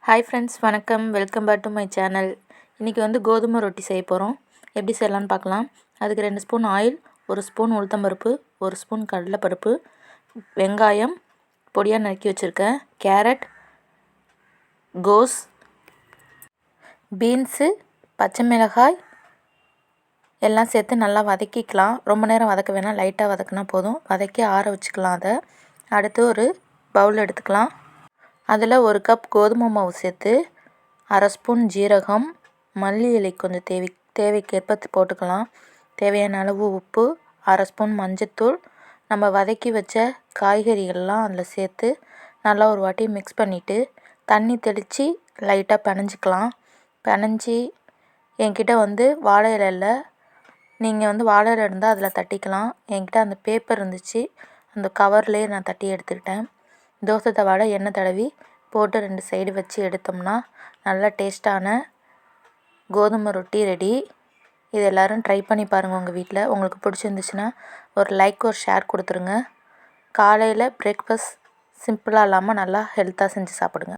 Hi friends, வணக்கம். Welcome back to my channel. இன்றைக்கி கோதுமை ரொட்டி செய்ய போகிறோம். எப்படி செய்யலான்னு பார்க்கலாம். அதுக்கு 2 ஸ்பூன் ஆயில், 1 ஸ்பூன் உளுத்தம்பருப்பு, 1 ஸ்பூன் கடலைப்பருப்பு, வெங்காயம் பொடியாக நறுக்கி வச்சுருக்கேன், கேரட், கோஸ், பீன்ஸு, பச்சை மிளகாய் எல்லாம் சேர்த்து நல்லா வதக்கிக்கலாம். ரொம்ப நேரம் வதக்க வேணாம், லைட்டாக வதக்கினா போதும். வதக்கி ஆற வச்சுக்கலாம். அதை அடுத்து ஒரு பவுல் எடுத்துக்கலாம். அதில் 1 கப் கோதுமை மாவு சேர்த்து, அரை ஸ்பூன் ஜீரகம், மல்லி இலை கொஞ்சம் தேவைக்கேற்ப போட்டுக்கலாம். தேவையான அளவு உப்பு, அரை ஸ்பூன் மஞ்சத்தூள், நம்ம வதக்கி வச்ச காய்கறிகள்லாம் அதில் சேர்த்து நல்லா ஒரு வாட்டி மிக்ஸ் பண்ணிவிட்டு தண்ணி தெளித்து லைட்டாக பிணைஞ்சிக்கலாம். பிணைஞ்சி என்கிட்ட வாழை இலை இல்லை, நீங்கள் வாழை இலை இருந்தால் அதில் தட்டிக்கலாம். என்கிட்ட அந்த பேப்பர் இருந்துச்சு, அந்த கவர்லேயே நான் தட்டி எடுத்துக்கிட்டேன். தோசை தவாவில் எண்ணெய் தடவி போட்டு 2 சைடு வச்சு எடுத்தோம்னா நல்லா டேஸ்ட்டான கோதுமை ரொட்டி ரெடி. இது எல்லோரும் ட்ரை பண்ணி பாருங்கள் உங்கள் வீட்டில். உங்களுக்கு பிடிச்சிருந்துச்சுன்னா ஒரு லைக், ஒரு ஷேர் கொடுத்துருங்க. காலையில் பிரேக்ஃபாஸ்ட் சிம்பிளாக இல்லாமல் நல்லா ஹெல்த்தாக செஞ்சு சாப்பிடுங்க.